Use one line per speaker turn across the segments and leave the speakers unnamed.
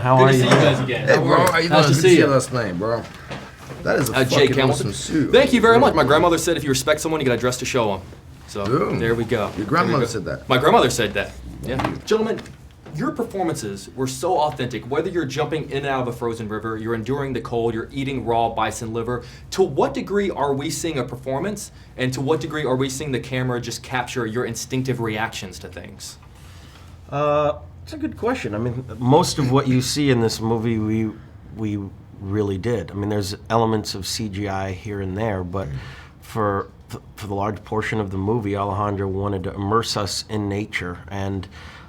How are you?
Good to see you guys again.
Hey, bro, how you doing?
Nice to
Good
see
see
you.
you last night, bro. That is a
Jake
fucking
Hamilton.
awesome suit.
Thank you very much. My grandmother said if you respect someone, you gotta dress to show them. So
Boom.
there we go.
Your grandmother said that.
My grandmother said that. Yeah. Gentlemen, your performances were so authentic. Whether you're jumping in and out of a frozen river, you're enduring the cold, you're eating raw bison liver. To what degree are we seeing a performance, and to what degree are we seeing the camera just capture your instinctive reactions to things?
It's a good question. I mean, most of what you see in this movie, we really did. I mean, there's elements of CGI here and there, but for the large portion of the movie, Alejandro wanted to immerse us in nature. And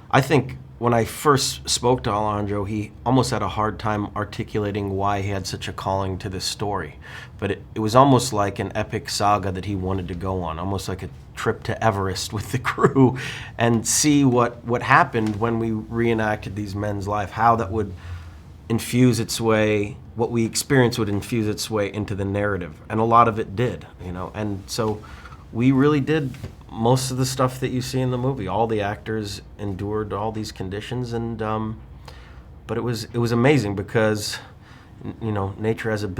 I think when I first spoke to Alejandro, he almost had a hard time articulating why he had such a calling to this story. But it was almost like an epic saga that he wanted to go on, almost like a trip to Everest with the crew and see what happened when we reenacted these men's life, how that would infuse its way, what we experienced would infuse its way into the narrative. And a lot of it did, you know. And so we really did most of the stuff that you see in the movie. All the actors endured all these conditions, and but it was amazing because, you know, nature has an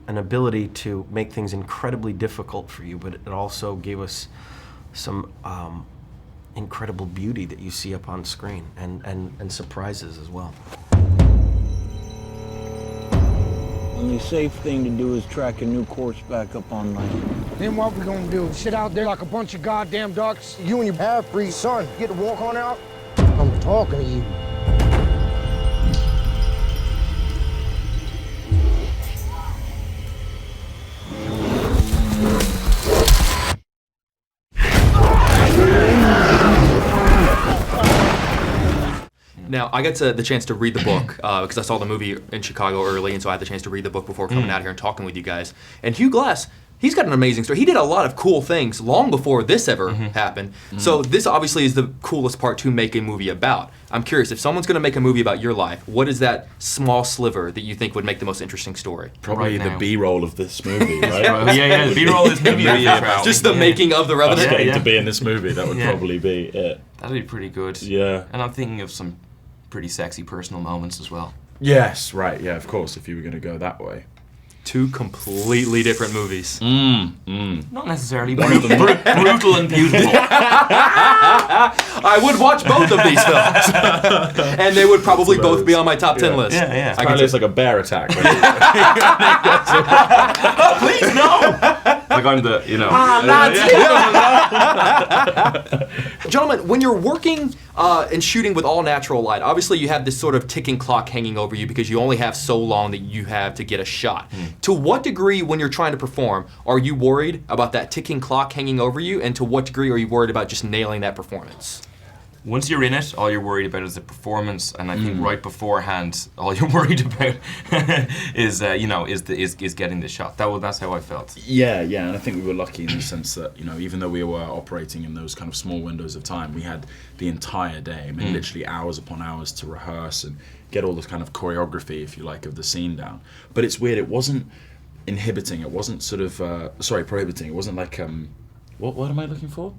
ability to make things incredibly difficult for you, but it also gave us some incredible beauty that you see up on screen, and surprises as well.
Only safe thing to do is track a new course back up on land.
Then what we gonna do? Sit out there like a bunch of goddamn ducks? You and your half-breed son get to walk on out? I'm talking to you.
Now, I got the chance to read the book because I saw the movie in Chicago early, and so I had the chance to read the book before coming out here and talking with you guys. And Hugh Glass, he's got an amazing story. He did a lot of cool things long before this ever happened. So this obviously is the coolest part to make a movie about. I'm curious, if someone's going to make a movie about your life, what is that small sliver that you think would make the most interesting story?
Probably the B-roll of this movie, right?
Yeah, the B-roll of this movie would be interesting.
Just the making of the Revenant?
Getting to be in this movie, that would probably be it.
That'd be pretty good.
Yeah.
And I'm thinking of some pretty sexy personal moments as well.
Yes, right, yeah, of course, if you were going to go that way.
Two completely different movies.
Not necessarily brutal and beautiful.
I would watch both of these films. And they would probably both be on my top 10 list.
Yeah.
Kind of like a bear attack.
Please, no! Like I'm the, you know.
Gentlemen, when you're working and shooting with all natural light, obviously you have this sort of ticking clock hanging over you because you only have so long that you have to get a shot. To what degree, when you're trying to perform, are you worried about that ticking clock hanging over you, and to what degree are you worried about just nailing that performance?
Once you're in it, all you're worried about is the performance, and I think right beforehand, all you're worried about is getting the shot. That's how I felt.
Yeah, and I think we were lucky in the sense that, you know, even though we were operating in those kind of small windows of time, we had the entire day, I mean, literally hours upon hours to rehearse and get all this kind of choreography, if you like, of the scene down. But it's weird, it wasn't inhibiting, it wasn't sort of, prohibiting, it wasn't like, what am I looking for?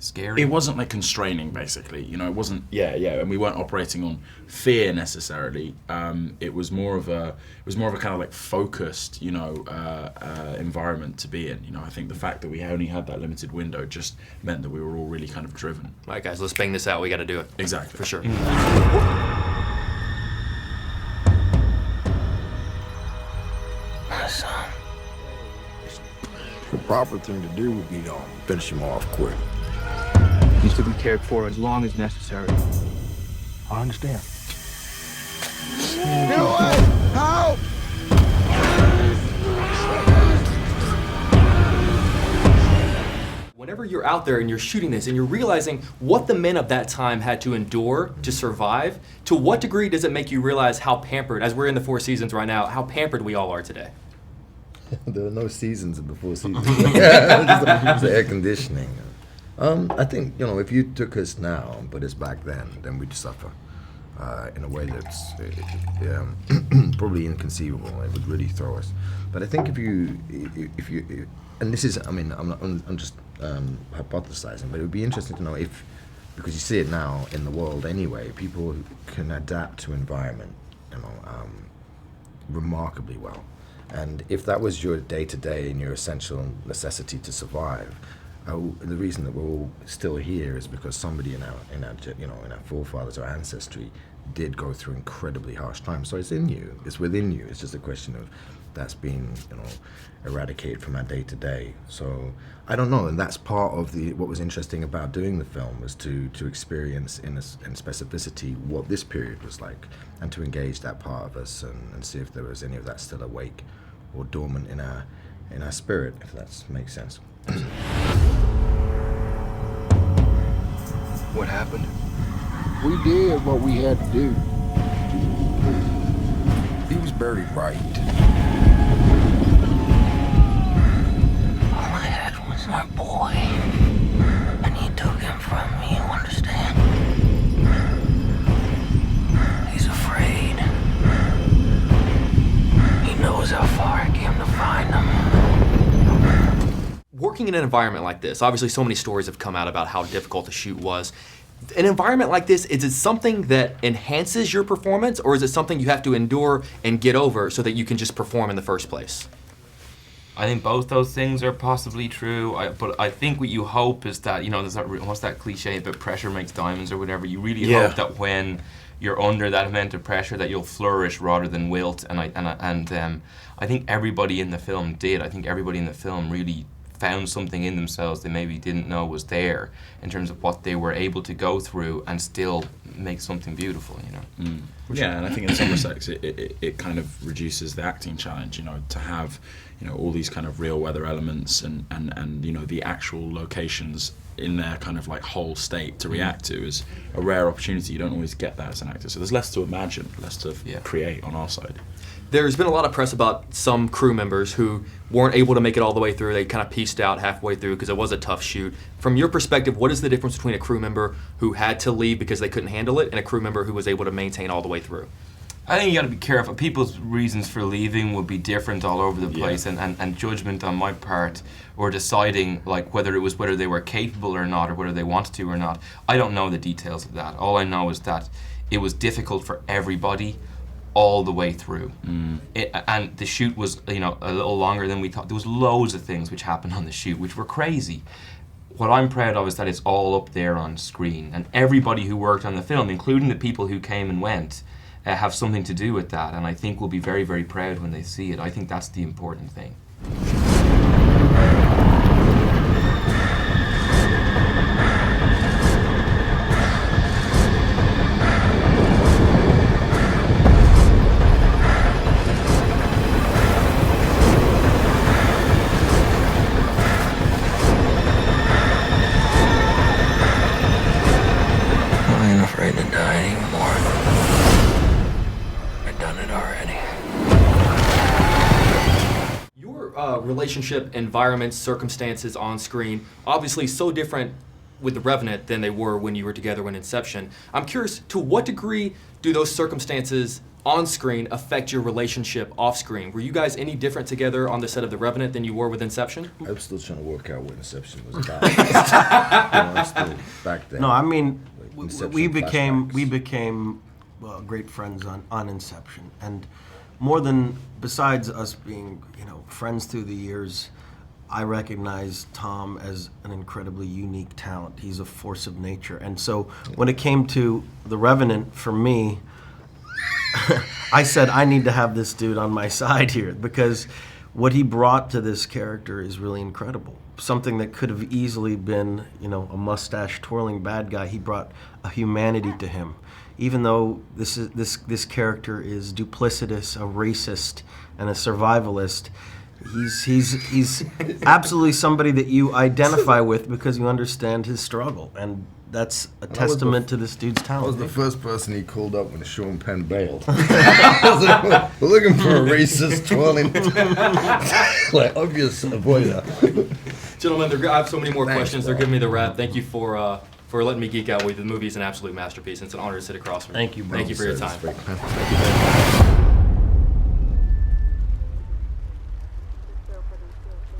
Scary.
It wasn't like constraining, basically. You know, it wasn't. Yeah, and we weren't operating on fear necessarily. It was more of a kind of like focused, you know, environment to be in. You know, I think the fact that we only had that limited window just meant that we were all really kind of driven.
All right, guys, let's bang this out. We got to do it.
Exactly.
For sure.
My son. The proper thing to do would be to finish him off quick.
Needs to be cared for as long as necessary. I understand.
Get away! Help!
Whenever you're out there and you're shooting this and you're realizing what the men of that time had to endure to survive, to what degree does it make you realize how pampered, as we're in the Four Seasons right now, how pampered we all are today?
There are no seasons in the Four Seasons. Just the air conditioning. I think, you know, if you took us now and put us back then we'd suffer in a way that's probably inconceivable. It would really throw us. But I think if you, and this is, I mean, I'm just hypothesizing, but it would be interesting to know if, because you see it now in the world anyway, people can adapt to environment. I remarkably well. And if that was your day-to-day and your essential necessity to survive, the reason that we're all still here is because somebody in our forefathers or ancestry did go through incredibly harsh times. So it's in you, it's within you. It's just a question of that's being, eradicated from our day-to-day. So I don't know, and that's part of what was interesting about doing the film, was to experience in specificity what this period was like, and to engage that part of us and see if there was any of that still awake or dormant in our spirit, if that makes sense.
What happened?
We did what we had to do.
He was buried right.
All I had was my boy, and he took him from me, you understand? He's afraid. He knows how far I came to find him.
Working in an environment like this, obviously so many stories have come out about how difficult the shoot was. An environment like this, is it something that enhances your performance, or is it something you have to endure and get over so that you can just perform in the first place?
I think both those things are possibly true, but I think what you hope is that, there's what's that cliche about pressure makes diamonds or whatever. You really hope that when you're under that amount of pressure that you'll flourish rather than wilt, and I think everybody in the film did. I think everybody in the film really found something in themselves they maybe didn't know was there, in terms of what they were able to go through and still make something beautiful,
Yeah, and I think in some respects it kind of reduces the acting challenge, to have, all these kind of real weather elements and the actual locations in their kind of like whole state to react to is a rare opportunity. You don't always get that as an actor. So there's less to imagine, less to create on our side.
There's been a lot of press about some crew members who weren't able to make it all the way through. They kind of pieced out halfway through because it was a tough shoot. From your perspective, what is the difference between a crew member who had to leave because they couldn't handle it and a crew member who was able to maintain all the way through?
I think you got to be careful. People's reasons for leaving would be different all over the place, and judgment on my part, or deciding like whether they were capable or not, or whether they wanted to or not. I don't know the details of that. All I know is that it was difficult for everybody all the way through. And the shoot was, a little longer than we thought. There was loads of things which happened on the shoot which were crazy. What I'm proud of is that it's all up there on screen, and everybody who worked on the film, including the people who came and went, have something to do with that, and I think we'll be very, very proud when they see it. I think that's the important thing.
I ain't afraid to die anymore. I've done it already.
Your relationship, environments, circumstances on screen, obviously so different with The Revenant than they were when you were together in Inception. I'm curious, to what degree do those circumstances on screen affect your relationship off screen? Were you guys any different together on the set of The Revenant than you were with Inception?
I'm still trying to work out what Inception was about. I'm still back there.
No, I mean,
Inception
we became
flashbacks.
great friends on Inception, and more than, besides us being friends through the years, I recognize Tom as an incredibly unique talent. He's a force of nature, and so when it came to The Revenant, for me, I said I need to have this dude on my side here, because what he brought to this character is really incredible. Something that could have easily been, a mustache-twirling bad guy, he brought a humanity to him. Even though this character is duplicitous, a racist, and a survivalist, he's absolutely somebody that you identify with because you understand his struggle, and that's a testament to this dude's talent.
I was the first person he called up when Sean Penn bailed. I was like, we're looking for a racist, twirling, like obvious avoider.
Gentlemen, I have so many more
Thanks,
questions.
bro.
They're giving me the wrap. Thank you for letting me geek out with you. The movie is an absolute masterpiece. It's an honor to sit across from you.
Thank you, bro.
Thank you for your time.
Thank you very much.